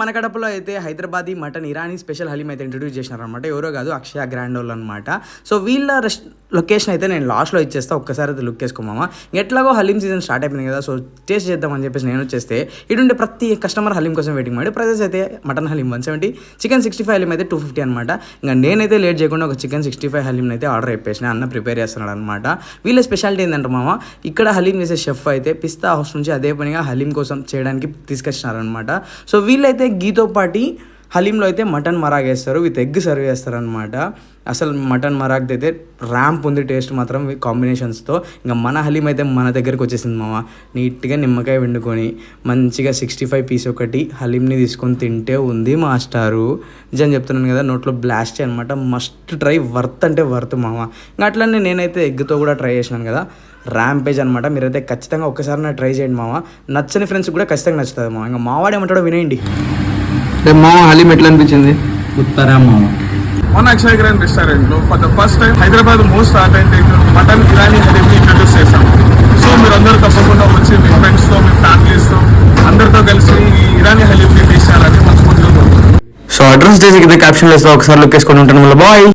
మన కడపలో అయితే హైదరాబాదీ మటన్ ఇరానీ స్పెషల్ హలీం అయితే ఇంట్రడ్యూస్ చేసినారనమాట. ఎవరో కాదు, అక్షయ గ్రాండ్ వాళ్ళు అనమాట. సో వీళ్ళ లొకేషన్ అయితే నేను లాస్ట్లో ఇచ్చేస్తా, ఒక్కసారి అయితే లుక్ వేసుకోమామా. ఎట్లాగో హలీం సీజన్ స్టార్ట్ అయిపోయింది కదా, సో టేస్ట్ చేద్దామని చెప్పేసి నేను వచ్చేస్తే ఇటుండే ప్రతి కస్టమర్ హలీం కోసం వెయిటింగ్ ಮಾಡಿ. ప్రైజెస్ అయితే మటన్ హలీం 170, చికెన్ 65 హలీం అయితే 250 అనమాట. ఇంకా నేనైతే లేట్ చేయకుండా ఒక చికెన్ 65 హలీంని అయితే ఆర్డర్ అయిపోయేసిన. అన్న ప్రిపేర్ చేస్తున్నాడు అనమాట. వీళ్ళ స్పెషాలిటీ ఏంటంటే మామ, ఇక్కడ హలీం చేసే షెఫ్ అయితే పిస్తా హౌస్ నుంచి అదే పనిగా హలీం కోసం చేయడానికి తీసుకొచ్చినారనమాట. సో వీళ్ళైతే గీతో పాటి హలీంలో అయితే మటన్ మరాగ్ వేస్తారు, విత్ ఎగ్ సర్వ్ చేస్తారనమాట. అసలు మటన్ మరాగ్ది అయితే ర్యాంప్ ఉంది టేస్ట్ మాత్రం కాంబినేషన్స్తో. ఇంకా మన హలీం అయితే మన దగ్గరికి వచ్చేసింది మామ. నీట్గా నిమ్మకాయ వండుకొని మంచిగా 65 పీస్ ఒకటి హలీంని తీసుకొని తింటే ఉంది మాస్టారు. నిజం చెప్తున్నాను కదా, నోట్లో బ్లాస్ట్ అనమాట. మస్ట్ ట్రై, వర్త్ అంటే వర్త్ మామ. ఇంకా అట్లనే నేనైతే ఎగ్తో కూడా ట్రై చేసినాను కదా, ర్యాంపేజ్ అనమాట. మీరైతే ఖచ్చితంగా ఒక్కసారి ట్రై చేయండి మామ. నచ్చని ఫ్రెండ్స్ కూడా ఖచ్చితంగా నచ్చుతుంది మామ. ఇంకా మావాడు ఏమంటాడో వినేయండి. మామ హలీం ఎట్లా అనిపించింది? ఉత్తరా మామ. మన అక్షయ్ గ్రాండ్ రెస్టారెంట్లో for the first time Hyderabad most authentic mutton Irani హలీంని ఇంట్రడ్యూస్ చేశాం. సో మీరు అందరూ తప్పకుండా వచ్చి మీ ఫ్రెండ్స్తో, మీ ఫ్యామిలీస్తో అందరితో కలిసి ఈ ఇరానీ హలీంని టేస్ట్ చేయాలని మనస్ఫూర్తిగా కోరుకుంటున్నాను. సో అడ్రస్ చేసి క్యాప్షన్ వేస్తా, ఒకసారి లుక్ వేసుకొని ఉంటాను. బాయ్.